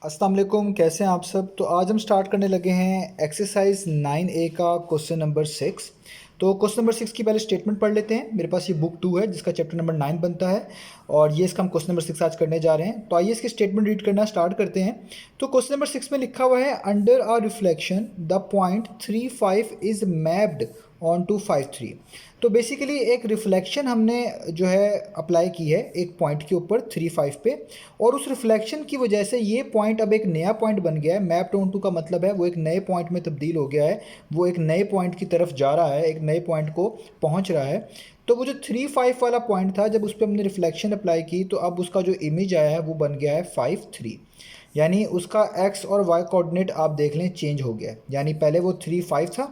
अस्सलाम वालेकुम, कैसे हैं आप सब। तो आज हम स्टार्ट करने लगे हैं एक्सरसाइज 9A का क्वेश्चन नंबर 6। तो क्वेश्चन नंबर 6 की पहले स्टेटमेंट पढ़ लेते हैं। मेरे पास ये बुक 2 है जिसका चैप्टर नंबर 9 बनता है और ये इसका हम क्वेश्चन नंबर 6 आज करने जा रहे हैं। तो आइए इसकी स्टेटमेंट रीड करना स्टार्ट करते हैं। तो क्वेश्चन नंबर 6 में लिखा हुआ है, under a reflection the point 3, 5 is mapped onto 5, 3। तो बेसिकली एक रिफ्लेक्शन हमने जो है अप्लाई की है एक पॉइंट के ऊपर 3, 5 पे, और उस रिफ्लेक्शन की वजह से ये पॉइंट अब एक नया पॉइंट बन गया है। मैप्ड ऑन टू का मतलब है वो एक नए पॉइंट में तब्दील हो गया है, वो एक नए पॉइंट की तरफ जा रहा है, एक नए पॉइंट को पहुंच रहा है। तो वो जो 3, 5 वाला पॉइंट था, जब उस पर हमने रिफ्लेक्शन अप्लाई की तो अब उसका जो इमेज आया है वो बन गया है 5, 3। यानी उसका एक्स और वाई कोऑर्डिनेट आप देख लें चेंज हो गया है। यानी पहले वो 3, 5 था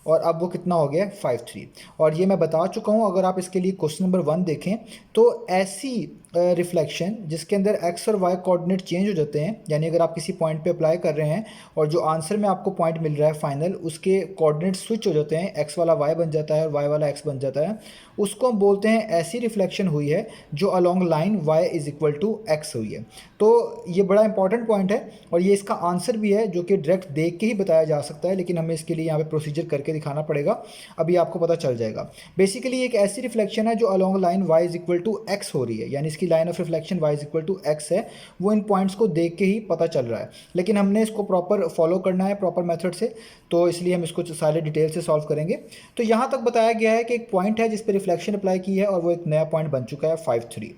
और अब वो कितना हो गया 5, 3। और ये मैं बता चुका हूँ, अगर आप इसके लिए क्वेश्चन नंबर 1 देखें तो ऐसी रिफ्लेक्शन जिसके अंदर एक्स और वाई कोऑर्डिनेट चेंज हो जाते हैं, यानी अगर आप किसी पॉइंट पे अप्लाई कर रहे हैं और जो आंसर में आपको पॉइंट मिल रहा है फाइनल, उसके कोऑर्डिनेट स्विच हो जाते हैं, एक्स वाला वाई बन जाता है और वाई वाला एक्स बन जाता है, उसको हम बोलते हैं ऐसी रिफ्लेक्शन हुई है जो along line Y is equal to X हुई है। तो ये बड़ा इंपॉर्टेंट पॉइंट है और ये इसका आंसर भी है जो कि डायरेक्ट देख के ही बताया जा सकता है, लेकिन हमें इसके लिए यहाँ पे प्रोसीजर करके दिखाना पड़ेगा। अभी आपको पता चल जाएगा। बेसिकली एक ऐसी रिफ्लेक्शन है जो along line y is equal to X हो रही है, यानी इसकी line of reflection y is equal to X है। वो इन पॉइंट्स को देख के ही पता चल रहा है, लेकिन हमने इसको प्रॉपर फॉलो करना है प्रॉपर मेथड से, तो इसलिए हम इसको सारे डिटेल से सॉल्व करेंगे। तो यहाँ तक बताया गया है कि एक पॉइंट है जिस पर रिफ्लेक्शन अप्लाई की है और वो एक नया पॉइंट बन चुका है 5, 3।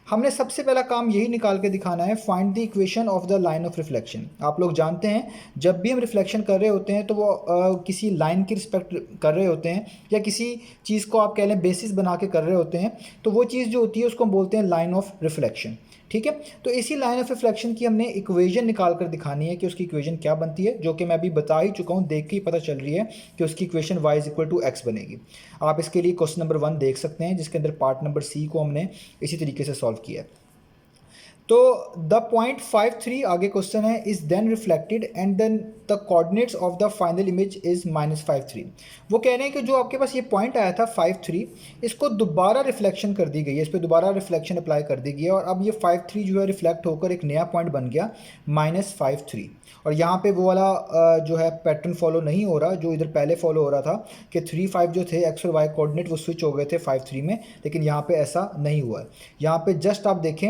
हमने सबसे पहला काम यही निकाल के दिखाना है, find the equation of the line of reflection. आप लोग जानते हैं जब भी हम रिफ्लेक्शन कर रहे होते हैं तो वो किसी लाइन की रिस्पेक्ट कर रहे होते हैं या किसी चीज़ को आप कह लें बेसिस बना के कर रहे होते हैं, तो वो चीज़ जो होती है उसको हम बोलते हैं लाइन ऑफ रिफ्लेक्शन। ठीक है, तो इसी लाइन ऑफ रिफ्लेक्शन की हमने इक्वेशन निकाल कर दिखानी है कि उसकी इक्वेशन क्या बनती है, जो कि मैं अभी बता ही चुका हूँ, देख के ही पता चल रही है कि उसकी equation y is equal to X बनेगी। आप इसके लिए क्वेश्चन नंबर 1 देख सकते हैं जिसके अंदर पार्ट नंबर सी को हमने इसी तरीके से सॉल्व किया है। तो द पॉइंट 5, 3 आगे क्वेश्चन है, is then reflected and then the coordinates of the final image is -5, 3। वो कह रहे हैं कि जो आपके पास ये पॉइंट आया था 5, 3, इसको दोबारा रिफ्लेक्शन कर दी गई है, इस पर दोबारा रिफ्लेक्शन अप्लाई कर दी गई है और अब ये 5, 3 जो है रिफ्लेक्ट होकर एक नया पॉइंट बन गया -5, 3। और यहाँ पे वो वाला जो है पैटर्न फॉलो नहीं हो रहा जो इधर पहले फॉलो हो रहा था कि 3, 5 जो थे एक्स और वाई कोऑर्डिनेट वो स्विच हो गए थे 5, 3 में, लेकिन यहाँ पे ऐसा नहीं हुआ है। यहाँ पे जस्ट आप देखें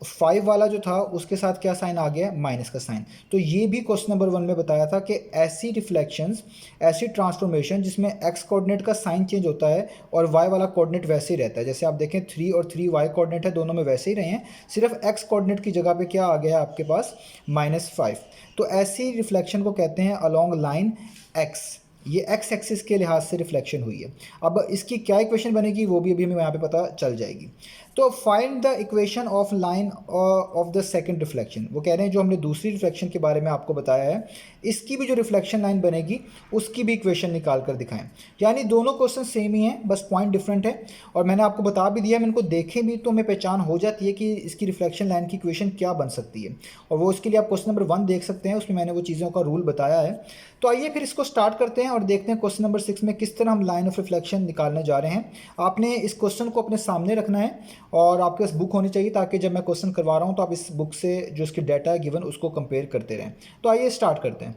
5 वाला जो था उसके साथ क्या साइन आ गया, माइनस का साइन। तो ये भी क्वेश्चन नंबर 1 में बताया था कि ऐसी रिफ्लेक्शंस, ऐसी ट्रांसफॉर्मेशन जिसमें एक्स कोऑर्डिनेट का साइन चेंज होता है और वाई वाला कोऑर्डिनेट वैसे ही रहता है। जैसे आप देखें 3 और 3 वाई कोऑर्डिनेट है, दोनों में वैसे ही रहे हैं, सिर्फ एक्स कोऑर्डिनेट की जगह पे क्या आ गया है आपके पास -5। तो ऐसी रिफ्लेक्शन को कहते हैं अलॉन्ग लाइन एक्स। ये एक्स एक्सिस के लिहाज से रिफ्लेक्शन हुई है। अब इसकी क्या इक्वेशन बनेगी वो भी अभी हमें यहाँ पे पता चल जाएगी। तो find the equation of line of the second reflection. वो कह रहे हैं जो हमने दूसरी रिफ्लेक्शन के बारे में आपको बताया है, इसकी भी जो रिफ्लेक्शन लाइन बनेगी उसकी भी इक्वेशन निकाल कर दिखाएं। यानी दोनों क्वेश्चन सेम ही हैं, बस पॉइंट डिफरेंट है। और मैंने आपको बता भी दिया, मैं इनको देखें भी तो हमें पहचान हो जाती है कि इसकी रिफ्लेक्शन लाइन की इक्वेशन क्या बन सकती है। और वो इसके लिए आप क्वेश्चन नंबर 1 देख सकते हैं, उसमें मैंने वो चीज़ों का रूल बताया है। तो आइए फिर इसको स्टार्ट करते हैं और देखते हैं क्वेश्चन नंबर 6 में किस तरह हम लाइन ऑफ रिफ्लेक्शन निकालने जा रहे हैं। आपने इस क्वेश्चन को अपने सामने रखना है और आपके पास बुक होनी चाहिए ताकि जब मैं क्वेश्चन करवा रहा हूँ तो आप इस बुक से जो इसकी डाटा है गिवन उसको कंपेयर करते रहें। तो आइए स्टार्ट करते हैं।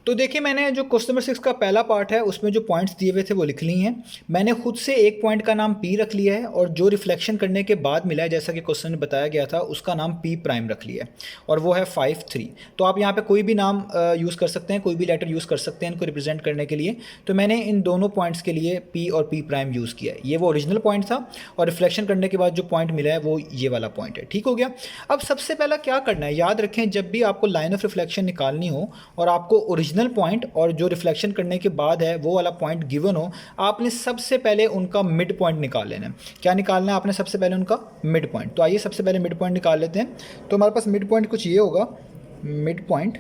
तो देखिए मैंने जो क्वेश्चन नंबर 6 का पहला पार्ट है उसमें जो पॉइंट्स दिए हुए थे वो लिख लिए हैं। मैंने खुद से एक पॉइंट का नाम P रख लिया है और जो रिफ्लेक्शन करने के बाद मिला है जैसा कि क्वेश्चन में बताया गया था उसका नाम P प्राइम रख लिया है और वो है 5, 3। तो आप यहाँ पे कोई भी नाम यूज़ कर सकते हैं, कोई भी लेटर यूज़ कर सकते हैं इनको रिप्रेजेंट करने के लिए। तो मैंने इन दोनों पॉइंट्स के लिए P और P प्राइम यूज़ किया है। ये वो ओरिजिनल पॉइंट था और रिफ्लेक्शन करने के बाद जो पॉइंट मिला है वो ये वाला पॉइंट है। ठीक हो गया। अब सबसे पहला क्या करना है, याद रखें जब भी आपको लाइन ऑफ रिफ्लेक्शन निकालनी हो और आपको ओरिजिनल पॉइंट और जो रिफ्लेक्शन करने के बाद है वो वाला पॉइंट गिवन हो, आपने सबसे पहले उनका मिड पॉइंट निकाल लेना है। क्या निकालना है आपने, सबसे पहले उनका मिड पॉइंट। तो आइए सबसे पहले मिड पॉइंट निकाल लेते हैं। तो हमारे पास मिड पॉइंट कुछ ये होगा, मिड पॉइंट।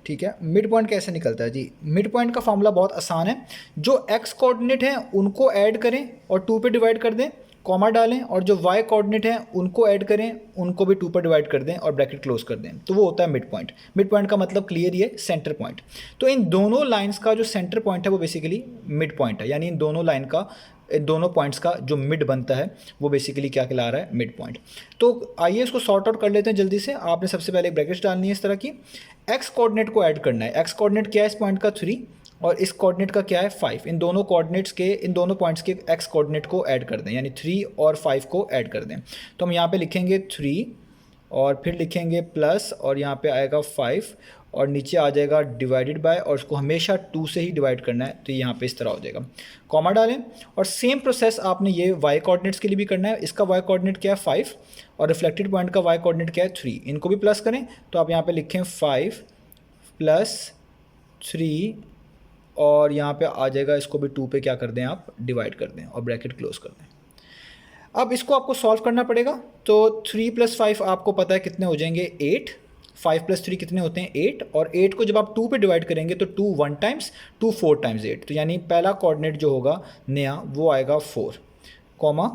ठीक है, मिड पॉइंट कैसे निकलता है जी। मिड पॉइंट का फॉर्मूला बहुत आसान है, जो एक्स कोऑर्डिनेट है उनको ऐड करें और 2 पे डिवाइड कर दें, कॉमा डालें, और जो वाई कोऑर्डिनेट है उनको ऐड करें, उनको भी 2 पर डिवाइड कर दें और ब्रैकेट क्लोज कर दें, तो वो होता है मिड पॉइंट। मिड पॉइंट का मतलब क्लियर ही है, सेंटर पॉइंट। तो इन दोनों लाइंस का जो सेंटर पॉइंट है वो बेसिकली मिड पॉइंट है, यानी इन दोनों लाइन का इन दोनों पॉइंट्स का जो मिड बनता है वो बेसिकली क्या कहला रहा है, मिड पॉइंट। तो आइए इसको सॉर्ट आउट कर लेते हैं जल्दी से। आपने सबसे पहले एक ब्रैकेट डालनी है इस तरह की, एक्स कोऑर्डिनेट को ऐड करना है। एक्स कोऑर्डिनेट क्या है इस पॉइंट का 3 और इस कोऑर्डिनेट का क्या है 5। इन दोनों कोऑर्डिनेट्स के, इन दोनों पॉइंट्स के एक्स कोऑर्डिनेट को ऐड कर दें, यानी 3 और 5 को ऐड कर दें। तो हम यहाँ पे लिखेंगे 3 और फिर लिखेंगे प्लस और यहाँ पे आएगा 5 और नीचे आ जाएगा डिवाइडेड बाय, और उसको हमेशा 2 से ही डिवाइड करना है, तो यहाँ पे इस तरह हो जाएगा। कॉमा डालें और सेम प्रोसेस आपने ये वाई कोऑर्डिनेट्स के लिए भी करना है। इसका वाई कोऑर्डिनेट क्या है 5 और रिफ्लेक्टेड पॉइंट का वाई कोऑर्डिनेट क्या है 3। इनको भी प्लस करें, तो आप यहाँ पे लिखें 5 प्लस 3 और यहाँ पे आ जाएगा, इसको भी 2 पे क्या कर दें आप, डिवाइड कर दें और ब्रैकेट क्लोज कर दें। अब इसको आपको सॉल्व करना पड़ेगा। तो 3 + 5 आपको पता है कितने हो जाएंगे 8, 5 + 3 कितने होते हैं 8, और 8 को जब आप 2 पे डिवाइड करेंगे तो 2 1 टाइम्स, 2 4 टाइम्स 8, तो यानी पहला कोऑर्डिनेट जो होगा नया वो आएगा 4, कॉमा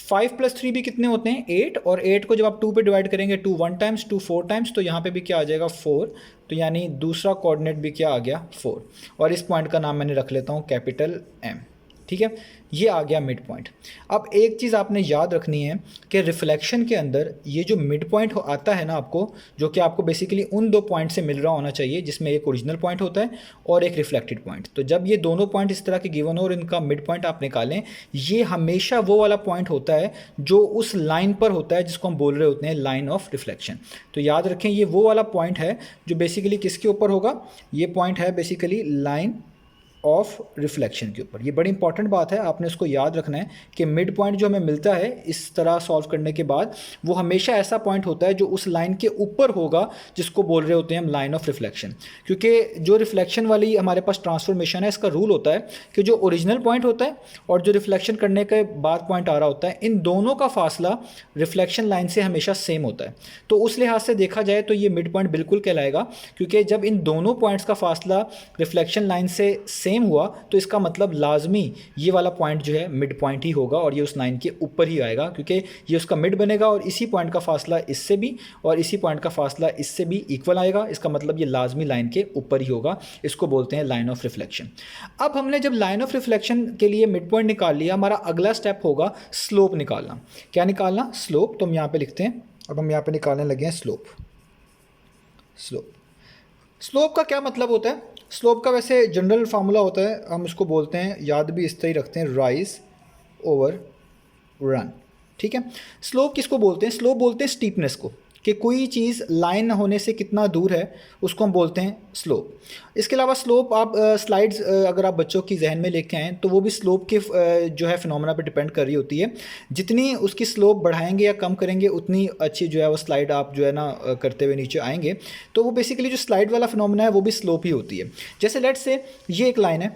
5 + 3 भी कितने होते हैं 8, और 8 को जब आप 2 पे डिवाइड करेंगे 2 1 टाइम्स, 2 4 टाइम्स, तो यहाँ पे भी क्या आ जाएगा 4, तो यानी दूसरा कोऑर्डिनेट भी क्या आ गया 4, और इस पॉइंट का नाम मैंने रख लेता हूँ कैपिटल M। ठीक है, ये आ गया मिड पॉइंट। अब एक चीज़ आपने याद रखनी है कि रिफ्लेक्शन के अंदर ये जो मिड पॉइंट आता है ना आपको, जो कि आपको बेसिकली उन दो पॉइंट से मिल रहा होना चाहिए जिसमें एक ओरिजिनल पॉइंट होता है और एक रिफ्लेक्टेड पॉइंट। तो जब ये दोनों पॉइंट इस तरह के गिवन हो और इनका मिड पॉइंट आप निकालें, ये हमेशा वो वाला पॉइंट होता है जो उस लाइन पर होता है जिसको हम बोल रहे होते हैं लाइन ऑफ रिफ्लेक्शन। तो याद रखें ये वो वाला पॉइंट है जो बेसिकली किसके ऊपर होगा, ये पॉइंट है बेसिकली लाइन ऑफ रिफ्लेक्शन के ऊपर। ये बड़ी इंपॉर्टेंट बात है, आपने इसको याद रखना है कि मिड पॉइंट जो हमें मिलता है इस तरह सॉल्व करने के बाद, वो हमेशा ऐसा पॉइंट होता है जो उस लाइन के ऊपर होगा जिसको बोल रहे होते हैं हम लाइन ऑफ रिफ्लेक्शन। क्योंकि जो रिफ्लेक्शन वाली हमारे पास ट्रांसफॉर्मेशन है, इसका रूल होता है कि जो ओरिजिनल पॉइंट होता है और जो रिफ्लेक्शन करने के बाद पॉइंट आ रहा होता है, इन दोनों का फासला रिफ्लेक्शन लाइन से हमेशा सेम होता है। तो उस लिहाज से देखा जाए तो ये मिड पॉइंट बिल्कुल कहलाएगा, क्योंकि जब इन दोनों पॉइंट्स का फासला रिफ्लेक्शन लाइन से सेम हुआ तो इसका मतलब लाजमी ये वाला पॉइंट जो है मिड पॉइंट ही होगा और ये उस लाइन के ऊपर ही आएगा, क्योंकि ये उसका मिड बनेगा और इसी पॉइंट का फासला इससे भी और इसी पॉइंट का फासला इससे भी इक्वल आएगा। इसका मतलब ये लाजमी लाइन के ऊपर ही होगा। इसको बोलते हैं लाइन ऑफ रिफ्लेक्शन। अब हमने जब लाइन ऑफ रिफ्लेक्शन के लिए मिड पॉइंट निकाल लिया, हमारा अगला स्टेप होगा स्लोप निकालना। क्या निकालना, स्लोप। तो हम यहाँ पे लिखते हैं, अब हम यहाँ पे निकालने लगे हैं स्लोप। स्लोप का क्या मतलब होता है? स्लोप का वैसे जनरल फार्मूला होता है, हम इसको बोलते हैं, याद भी इस तरह ही रखते हैं, राइज ओवर रन। ठीक है, स्लोप किसको बोलते हैं? स्लोप बोलते हैं स्टीपनेस को, कि कोई चीज़ लाइन होने से कितना दूर है उसको हम बोलते हैं स्लोप। इसके अलावा स्लोप आप स्लाइड्स अगर आप बच्चों की जहन में लेके आएँ तो वो भी स्लोप के जो है फिनोमेना पे डिपेंड कर रही होती है। जितनी उसकी स्लोप बढ़ाएंगे या कम करेंगे उतनी अच्छी जो है वो स्लाइड आप जो है ना करते हुए नीचे आएंगे। तो वो बेसिकली जो स्लाइड वाला फिनोमेना है वो भी स्लोप ही होती है। जैसे लेट्स से ये एक लाइन है,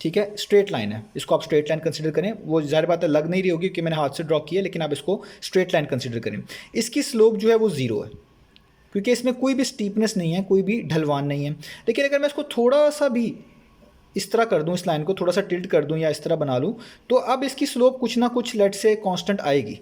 ठीक है, स्ट्रेट लाइन है, इसको आप स्ट्रेट लाइन कंसीडर करें। वो ज़ाहिर बात है लग नहीं रही होगी कि मैंने हाथ से ड्रॉ किया, लेकिन आप इसको स्ट्रेट लाइन कंसीडर करें। इसकी स्लोप जो है वो 0 है, क्योंकि इसमें कोई भी स्टीपनेस नहीं है, कोई भी ढलवान नहीं है। लेकिन अगर मैं इसको थोड़ा सा भी इस तरह कर दूं, इस लाइन को थोड़ा सा टिल्ट कर दूं या इस तरह बना लूं, तो अब इसकी स्लोप कुछ ना कुछ लेट से कांस्टेंट आएगी।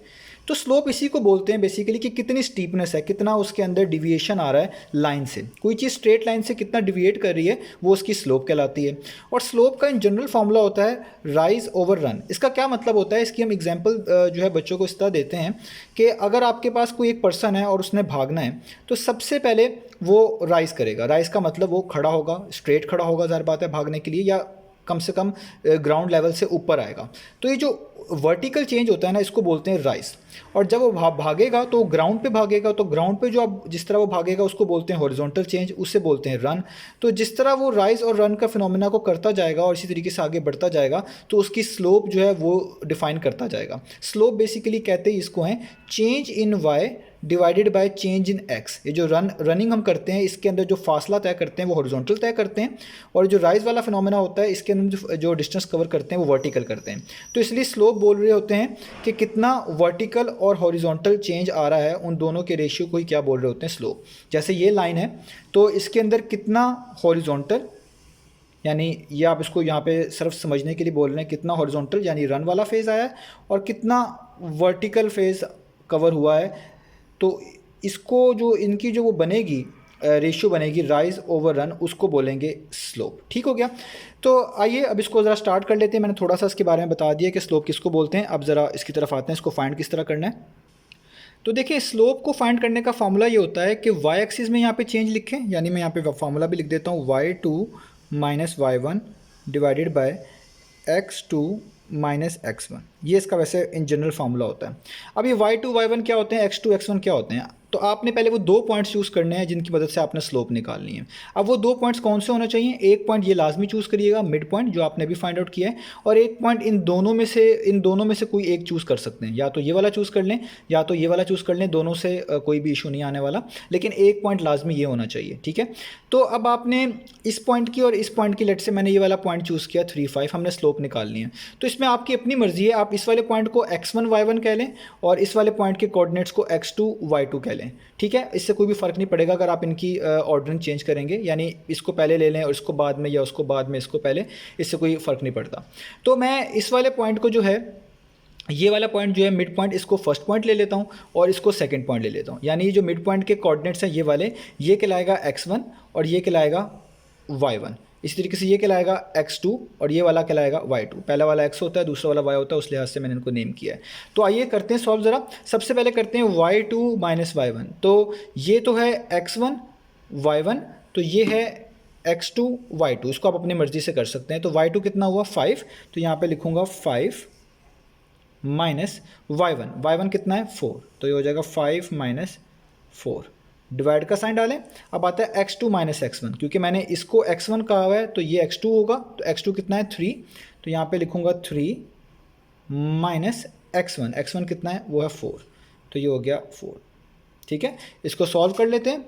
तो स्लोप इसी को बोलते हैं बेसिकली कि कितनी स्टीपनेस है, कितना उसके अंदर डिविएशन आ रहा है लाइन से। कोई चीज़ स्ट्रेट लाइन से कितना डिविएट कर रही है वो उसकी स्लोप कहलाती है। और स्लोप का इन जनरल फार्मूला होता है राइज ओवर रन। इसका क्या मतलब होता है, इसकी हम एग्जांपल जो है बच्चों को इस तरह देते हैं कि अगर आपके पास कोई एक पर्सन है और उसने भागना है, तो सबसे पहले वो राइज करेगा। राइज का मतलब वो खड़ा होगा, स्ट्रेट खड़ा होगा ज़ाहिर बात है भागने के लिए, या कम से कम ग्राउंड लेवल से ऊपर आएगा। तो ये जो वर्टिकल चेंज होता है ना, इसको बोलते हैं राइज। और जब वो भागेगा तो ग्राउंड पे भागेगा, तो ग्राउंड पे जो अब जिस तरह वो भागेगा उसको बोलते हैं हॉरिजॉन्टल चेंज, उससे बोलते हैं रन। तो जिस तरह वो राइज और रन का फिनोमेना को करता जाएगा और इसी तरीके से आगे बढ़ता जाएगा, तो उसकी स्लोप जो है वो डिफाइन करता जाएगा। स्लोप बेसिकली कहते हैं इसको हैं change in Y divided by change in X. ये जो रनिंग हम करते हैं इसके अंदर जो फासला तय करते हैं वो हॉरिजॉन्टल तय करते हैं, और जो राइज वाला फिनोमेना होता है इसके अंदर जो डिस्टेंस कवर करते हैं वो वर्टिकल करते हैं। तो इसलिए स्लोप बोल रहे होते हैं कि कितना वर्टिकल और हॉरिजॉन्टल चेंज आ रहा है, उन दोनों के रेशियो को ही क्या बोल रहे होते हैं, स्लोप। जैसे ये लाइन है तो इसके अंदर कितना हॉरिजॉन्टल, यानी ये आप इसको यहाँ पे सिर्फ समझने के लिए बोल रहे हैं, कितना हॉरिजॉन्टल यानी रन वाला फेज़ आया है और कितना वर्टिकल फेज़ कवर हुआ है। तो इसको जो इनकी जो वो बनेगी रेशियो बनेगी राइज ओवर रन, उसको बोलेंगे स्लोप। ठीक हो गया। तो आइए अब इसको ज़रा स्टार्ट कर लेते हैं। मैंने थोड़ा सा इसके बारे में बता दिया कि स्लोप किसको बोलते हैं। अब ज़रा इसकी तरफ आते हैं, इसको फाइंड किस तरह करना है। तो देखिए स्लोप को फाइंड करने का फार्मूला ये होता है कि वाई एक्सिस में यहाँ पे चेंज लिखें, यानी मैं यहाँ पे फार्मूला भी लिख देता हूँ, y2 minus y1 divided by x2 minus x1। ये इसका वैसे इन जनरल फार्मूला होता है। अब ये y2 y1 क्या होते हैं, x2 x1 क्या होते हैं। तो आपने पहले वो दो पॉइंट्स चूज़ करने हैं जिनकी मदद से आपने स्लोप निकालनी है। अब वो दो पॉइंट्स कौन से होने चाहिए, एक पॉइंट ये लाजमी चूज़ करिएगा मिड पॉइंट जो आपने भी फाइंड आउट किया है, और एक पॉइंट इन दोनों में से कोई एक चूज़ कर सकते हैं। या तो ये वाला चूज़ कर लें या तो ये वाला चूज़ कर लें, दोनों से कोई भी इशू नहीं आने वाला, लेकिन एक पॉइंट लाजमी ये होना चाहिए। ठीक है। तो अब आपने इस पॉइंट की और इस पॉइंट की, लेट से मैंने ये वाला पॉइंट चूज़ किया 3 5, हमने स्लोप निकालनी है। तो इसमें आपकी अपनी मर्जी है, आप इस वाले पॉइंट को x1 y1 कह लें और इस वाले पॉइंट के कोऑर्डिनेट्स को x2 y2 कह लें। ठीक है, इससे कोई भी फ़र्क नहीं पड़ेगा अगर आप इनकी ऑर्डरिंग चेंज करेंगे, यानी इसको पहले ले लें और इसको बाद में, या उसको बाद में इसको पहले, इससे कोई फ़र्क नहीं पड़ता। तो मैं इस वाले पॉइंट को जो है, ये वाला पॉइंट जो है मिड पॉइंट, इसको फर्स्ट पॉइंट ले लेता हूँ और इसको सेकंड पॉइंट ले लेता हूँ। यानी ये जो मिड पॉइंट के कोऑर्डिनेट्स हैं ये वाले, ये कहलाएगा x1 और ये कहलाएगा y1। इसी तरीके से ये कहलाएगा x2 और ये वाला कहलाएगा y2। पहला वाला x होता है, दूसरा वाला y होता है, उस लिहाज से मैंने इनको नेम किया है। तो आइए करते हैं सॉल्व ज़रा। सबसे पहले करते हैं y2 माइनस y1। तो ये तो है x1 y1, तो ये है x2 y2। इसको आप अपनी मर्ज़ी से कर सकते हैं। तो y2 कितना हुआ 5, तो यहाँ पे लिखूँगा 5 माइनस y1 कितना है 4, तो ये हो जाएगा 5 माइनस 4। डिवाइड का साइन डालें। अब आता है x2 माइनस x1, क्योंकि मैंने इसको x1 कहा हुआ है तो ये x2 होगा। तो x2 कितना है 3, तो यहाँ पे लिखूँगा 3 माइनस x1 कितना है वो है 4, तो ये हो गया 4। ठीक है, इसको सॉल्व कर लेते हैं।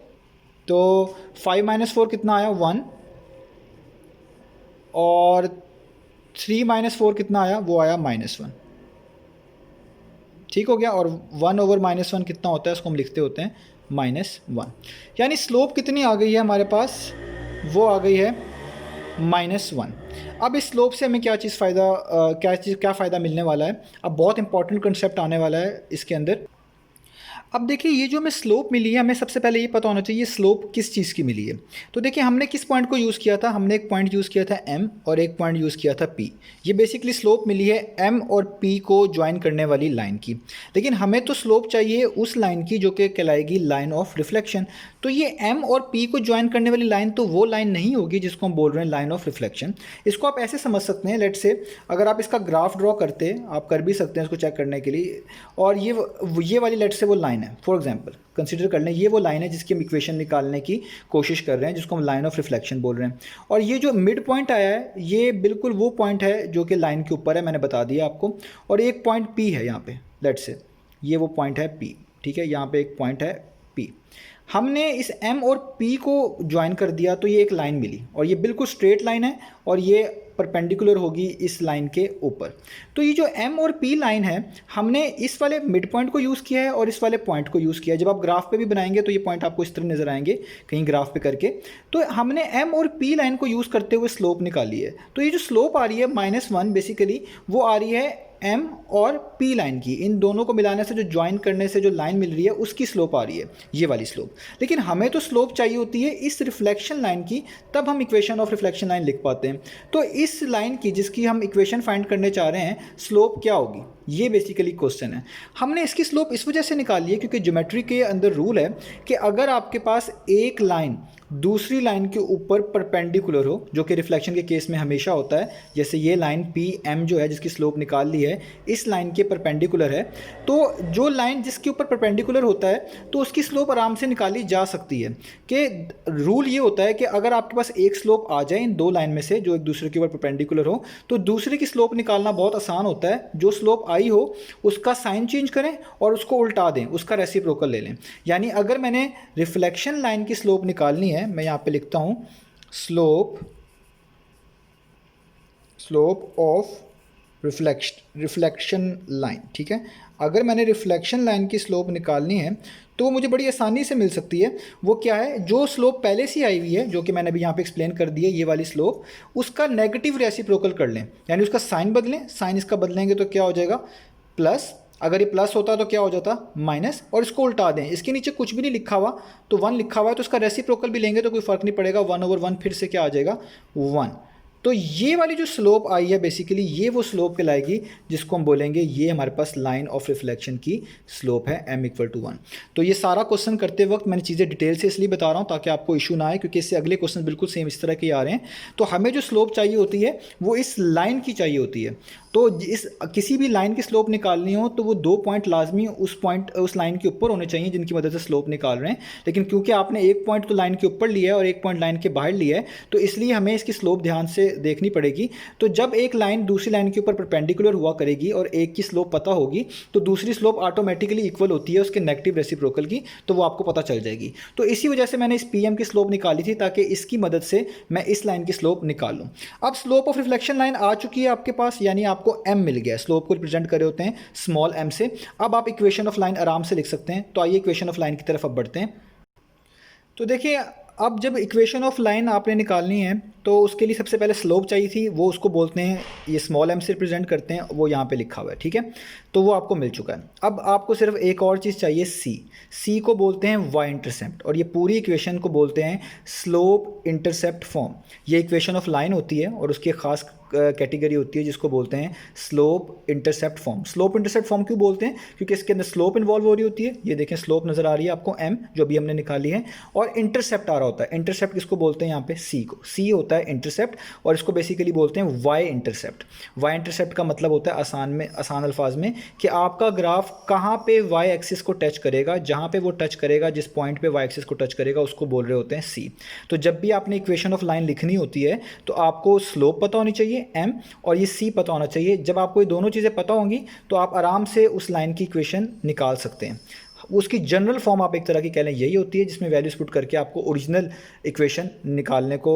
तो 5 माइनस 4 कितना आया 1, और 3 माइनस 4 कितना आया वो आया -1। ठीक हो गया। और 1 ओवर -1 कितना होता है, इसको हम लिखते होते हैं -1। यानी स्लोप कितनी आ गई है हमारे पास, वो आ गई है -1। अब इस स्लोप से हमें क्या फ़ायदा मिलने वाला है। अब बहुत इंपॉर्टेंट कंसेप्ट आने वाला है इसके अंदर। अब देखिए ये जो हमें स्लोप मिली है, हमें सबसे पहले ये पता होना चाहिए स्लोप किस चीज़ की मिली है। तो देखिए हमने किस पॉइंट को यूज़ किया था, हमने एक पॉइंट यूज़ किया था M और एक पॉइंट यूज़ किया था P। ये बेसिकली स्लोप मिली है M और P को ज्वाइन करने वाली लाइन की। लेकिन हमें तो स्लोप चाहिए उस लाइन की जो कि कहलाएगी लाइन ऑफ रिफ्लेक्शन। तो ये M और P को ज्वाइन करने वाली लाइन तो वो लाइन नहीं होगी जिसको हम बोल रहे हैं लाइन ऑफ रिफ्लेक्शन। इसको आप ऐसे समझ सकते हैं, लेट से अगर आप इसका ग्राफ ड्रॉ करते, आप कर भी सकते हैं इसको चेक करने के लिए, और ये वाली लेट से वो लाइन है, फॉर एग्जांपल कंसीडर कर लें ये वो लाइन है जिसकी हम इक्वेशन निकालने की कोशिश कर रहे हैं, जिसको हम लाइन ऑफ रिफ्लेक्शन बोल रहे हैं। और ये जो मिड पॉइंट आया है ये बिल्कुल वो पॉइंट है जो कि लाइन के ऊपर है, मैंने बता दिया आपको। और एक पॉइंट P है यहाँ पे, लेट से ये वो पॉइंट है P। ठीक है, यहाँ पे एक पॉइंट है P। हमने इस M और P को ज्वाइन कर दिया तो ये एक लाइन मिली, और ये बिल्कुल स्ट्रेट लाइन है और ये परपेंडिकुलर होगी इस लाइन के ऊपर। तो ये जो M और P लाइन है, हमने इस वाले मिड पॉइंट को यूज़ किया है और इस वाले पॉइंट को यूज़ किया है। जब आप ग्राफ पे भी बनाएंगे तो ये पॉइंट आपको इस तरह नज़र आएंगे कहीं ग्राफ पे करके। तो हमने M और P लाइन को यूज़ करते हुए स्लोप निकाली है। तो ये जो स्लोप आ रही है -1 बेसिकली वो आ रही है M और P लाइन की, इन दोनों को मिलाने से जो ज्वाइन करने से जो लाइन मिल रही है उसकी स्लोप आ रही है, ये वाली स्लोप। लेकिन हमें तो स्लोप चाहिए होती है इस रिफ्लेक्शन लाइन की, तब हम इक्वेशन ऑफ रिफ्लेक्शन लाइन लिख पाते हैं। तो इस लाइन की जिसकी हम इक्वेशन फाइंड करने चाह रहे हैं, स्लोप क्या होगी, ये बेसिकली क्वेश्चन है। हमने इसकी स्लोप इस वजह से निकाली है क्योंकि ज्योमेट्री के अंदर रूल है कि अगर आपके पास एक लाइन दूसरी लाइन के ऊपर परपेंडिकुलर हो, जो कि रिफ्लेक्शन के केस में हमेशा होता है, जैसे ये लाइन पी एम जो है जिसकी स्लोप निकाल ली है इस लाइन के परपेंडिकुलर है, तो जो लाइन जिसके ऊपर परपेंडिकुलर होता है तो उसकी स्लोप आराम से निकाली जा सकती है। कि रूल ये होता है कि अगर आपके पास एक स्लोप आ जाए इन दो लाइन में से जो एक दूसरे के ऊपर परपेंडिकुलर हो, तो दूसरे की स्लोप निकालना बहुत आसान होता है। जो स्लोप आई हो उसका साइन चेंज करें और उसको उल्टा दें, उसका रेसिप्रोकल ले लें। यानी अगर मैंने रिफ्लेक्शन लाइन की स्लोप निकालनी है, मैं यहाँ पे लिखता हूँ स्लोप ऑफ रिफ्लेक्शन लाइन। ठीक है, अगर मैंने रिफ्लेक्शन लाइन की स्लोप निकालनी है तो मुझे बड़ी आसानी से मिल सकती है। वो क्या है, जो स्लोप पहले से आई हुई है जो कि मैंने अभी यहाँ पे एक्सप्लेन कर दी है, ये वाली स्लोप, उसका नेगेटिव रेसिप्रोकल कर लें, यानी उसका साइन बदलें। साइन इसका बदलेंगे तो क्या हो जाएगा, प्लस अगर ये प्लस होता तो क्या हो जाता माइनस, और इसको उल्टा दें, इसके नीचे कुछ भी नहीं लिखा हुआ तो 1 लिखा हुआ है तो उसका रेसिप्रोकल भी लेंगे तो कोई फ़र्क नहीं पड़ेगा, 1/1 फिर से क्या आ जाएगा 1। तो ये वाली जो स्लोप आई है बेसिकली ये वो स्लोप कहलाएगी जिसको हम बोलेंगे ये हमारे पास लाइन ऑफ रिफ्लेक्शन की स्लोप है m=1। तो ये सारा क्वेश्चन करते वक्त मैंने चीज़ें डिटेल से इसलिए बता रहा हूँ ताकि आपको इशू ना आए, क्योंकि इससे अगले क्वेश्चन बिल्कुल सेम इस तरह के आ रहे हैं। तो हमें जो स्लोप चाहिए होती है वो इस लाइन की चाहिए होती है। तो इस किसी भी लाइन की स्लोप निकालनी हो तो वो 2 पॉइंट लाजमी उस लाइन के ऊपर होने चाहिए जिनकी मदद से स्लोप निकाल रहे हैं। लेकिन क्योंकि आपने एक पॉइंट तो लाइन के ऊपर लिया है और एक पॉइंट लाइन के बाहर लिया है तो इसलिए हमें इसकी स्लोप ध्यान से देखनी पड़ेगी। तो जब एक लाइन दूसरी लाइन के ऊपर परपेंडिकुलर हुआ करेगी और एक की स्लोप पता होगी तो दूसरी स्लोप ऑटोमेटिकली इक्वल होती है उसके नेगेटिव रेसिप्रोकल की, तो वो आपको पता चल जाएगी। तो इसी वजह से मैंने इस PM की स्लोप निकाली थी ताकि इसकी मदद से मैं इस लाइन की स्लोप निकाल लूँ। अब स्लोप ऑफ रिफ्लेक्शन लाइन आ चुकी है आपके पास, यानी आपको m मिल गया, स्लोप को रिप्रेजेंट करे होते हैं स्मॉल m से। अब आप इक्वेशन ऑफ लाइन आराम से लिख सकते हैं। तो आइए इक्वेशन ऑफ लाइन की तरफ अब बढ़ते हैं। तो देखिए अब जब इक्वेशन ऑफ लाइन आपने निकालनी है तो उसके लिए सबसे पहले स्लोप चाहिए थी, वो उसको बोलते हैं, ये स्मॉल m से रिप्रेजेंट करते हैं, वो यहाँ पे लिखा हुआ है, ठीक है। तो वो आपको मिल चुका है। अब आपको सिर्फ एक और चीज़ चाहिए, c को बोलते हैं y इंटरसेप्ट, और ये पूरी इक्वेशन को बोलते हैं स्लोप इंटरसेप्ट फॉर्म। ये इक्वेशन ऑफ लाइन होती है और उसकी खास कैटेगरी होती है जिसको बोलते हैं slope intercept form. Slope intercept form क्यों बोलते हैं? क्योंकि इसके अंदर स्लोप इन्वॉल्व हो रही होती है। ये देखें स्लोप नज़र आ रही है आपको m जो अभी हमने निकाली है, और इंटरसेप्ट आ रहा होता है। इंटरसेप्ट किसको बोलते हैं यहाँ पे? c को। c होता है इंटरसेप्ट और इसको बेसिकली बोलते हैं y इंटरसेप्ट। y इंटरसेप्ट का मतलब होता है आसान अल्फाज में कि आपका ग्राफ कहाँ पे y एक्सिस को टच करेगा, जहाँ पे वो टच करेगा, जिस पॉइंट पे y एक्सिस को टच करेगा उसको बोल रहे होते हैं c। तो जब भी आपने इक्वेशन ऑफ लाइन लिखनी होती है तो आपको स्लोप पता होनी चाहिए m और ये c पता होना चाहिए। जब आपको ये दोनों चीज़ें पता होंगी तो आप आराम से उस लाइन की इक्वेशन निकाल सकते हैं। उसकी जनरल फॉर्म आप एक तरह की कह लें यही होती है जिसमें वैल्यूज पुट करके आपको ओरिजिनल इक्वेशन निकालने को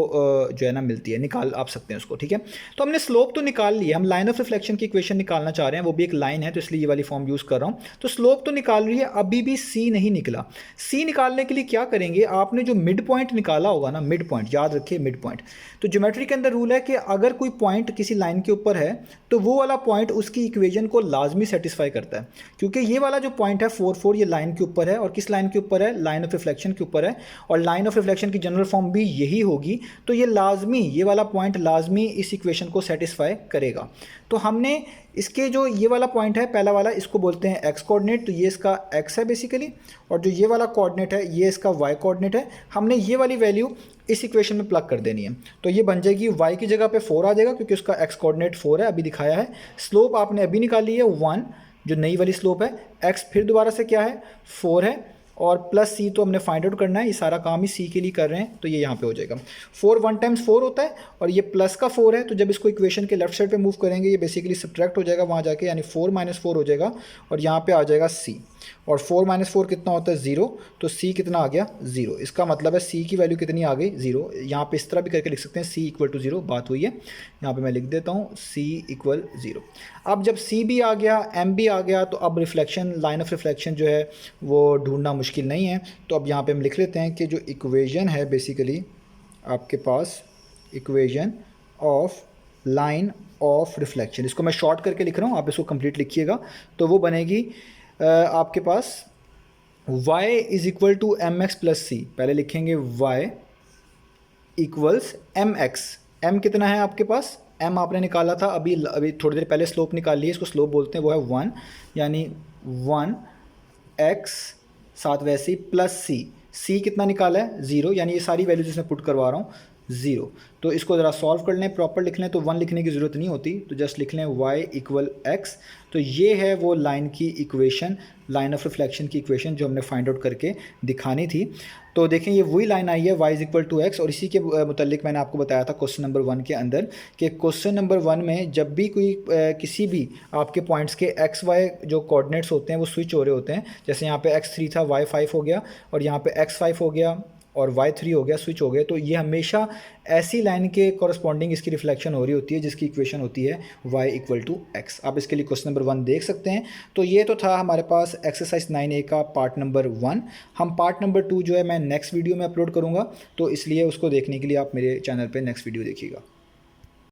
जो है ना मिलती है, निकाल आप सकते हैं उसको, ठीक है। तो हमने स्लोप तो निकाल ली है, हम लाइन ऑफ रिफ्लेक्शन की इक्वेशन निकालना चाह रहे हैं, वो भी एक लाइन है तो इसलिए ये वाली फॉर्म यूज़ कर रहा हूँ। तो स्लोप तो निकाल रही है, अभी भी सी नहीं निकला। सी निकालने के लिए क्या करेंगे, आपने जो मिड पॉइंट निकाला होगा ना, मिड पॉइंट याद रखिए, मिड पॉइंट। तो ज्योमेट्री के अंदर रूल है कि अगर कोई पॉइंट किसी लाइन के ऊपर है तो वो वाला पॉइंट उसकी इक्वेशन को लाजमी सेटिस्फाई करता है, क्योंकि ये वाला जो पॉइंट है 4 ये लाइन के ऊपर है, और किस लाइन के ऊपर है? लाइन ऑफ रिफ्लेक्शन के ऊपर है, और लाइन ऑफ रिफ्लेक्शन की जनरल फॉर्म भी यही होगी। तो ये लाजमी, ये वाला पॉइंट लाजमी इस इक्वेशन को सेटिस्फाई करेगा। तो हमने इसके जो ये वाला पॉइंट है पहला वाला, इसको बोलते हैं एक्स कोऑर्डिनेट, तो ये इसका एक्स है बेसिकली, और जो ये वाला कोऑर्डिनेट है ये इसका वाई कोऑर्डिनेट है। हमने ये वाली वैल्यू इस इक्वेशन में प्लग कर देनी है, तो ये बन जाएगी y की जगह पे 4 आ जाएगा क्योंकि उसका x कोऑर्डिनेट 4 है, अभी दिखाया है। स्लोप आपने अभी निकाली है 1, जो नई वाली स्लोप है। x फिर दोबारा से क्या है? 4 है, और प्लस c तो हमने फाइंड आउट करना है, ये सारा काम ही c के लिए कर रहे हैं, तो ये यहाँ पे हो जाएगा 4 1 टाइम्स 4 होता है, और ये प्लस का 4 है। तो जब इसको इक्वेशन के लेफ्ट साइड पे मूव करेंगे ये बेसिकली सब्ट्रैक्ट हो जाएगा वहाँ जाके, यानी 4 - 4 हो जाएगा, और यहाँ पे आ जाएगा c, और 4 - 4 कितना होता है? 0। तो c कितना आ गया? 0। इसका मतलब है c की वैल्यू कितनी आ गई? 0। यहाँ पे इस तरह भी करके लिख सकते हैं c = 0, बात हुई है। यहाँ पे मैं लिख देता हूँ c = 0। अब जब c भी आ गया, m भी आ गया, तो अब रिफ्लेक्शन, लाइन ऑफ रिफ्लेक्शन जो है वो ढूंढना मुश्किल नहीं है। तो अब यहाँ पे हम लिख लेते हैं कि जो इक्वेशन है बेसिकली आपके पास, equation of line of reflection, इसको मैं शॉर्ट करके लिख रहा हूँ, आप इसको कंप्लीट लिखिएगा। तो वो बनेगी आपके पास y = mx + c। पहले लिखेंगे y = mx। m कितना है आपके पास? m आपने निकाला था अभी थोड़ी देर पहले, स्लोप निकाल ली है, इसको स्लोप बोलते हैं, वो है 1, यानी 1x साथ वैसे ही प्लस c कितना निकाला है? 0, यानी ये सारी वैल्यूज इसमें पुट करवा रहा हूँ 0। तो इसको ज़रा सॉल्व कर लें, प्रॉपर लिख लें, तो 1 लिखने की ज़रूरत नहीं होती, तो जस्ट लिख लें y = x। तो ये है वो लाइन की इक्वेशन, लाइन ऑफ रिफ्लेक्शन की इक्वेशन जो हमने फाइंड आउट करके दिखानी थी। तो देखें ये वही लाइन आई है y = x, और इसी के मुतालिक मैंने आपको बताया था क्वेश्चन नंबर 1 के अंदर कि क्वेश्चन नंबर 1 में जब भी कोई किसी भी आपके पॉइंट्स के x y जो कोऑर्डिनेट्स होते हैं वो स्विच हो रहे होते हैं, जैसे यहाँ पे x3 था, y5 हो गया, और यहाँ पे x5 हो गया और y3 हो गया, स्विच हो गए, तो ये हमेशा ऐसी लाइन के कॉरस्पॉन्डिंग इसकी रिफ्लेक्शन हो रही होती है जिसकी इक्वेशन होती है y = x। आप इसके लिए क्वेश्चन नंबर 1 देख सकते हैं। तो ये तो था हमारे पास एक्सरसाइज 9A का पार्ट नंबर 1। हम पार्ट नंबर 2 जो है मैं नेक्स्ट वीडियो में अपलोड करूँगा, तो इसलिए उसको देखने के लिए आप मेरे चैनल पर नेक्स्ट वीडियो देखिएगा।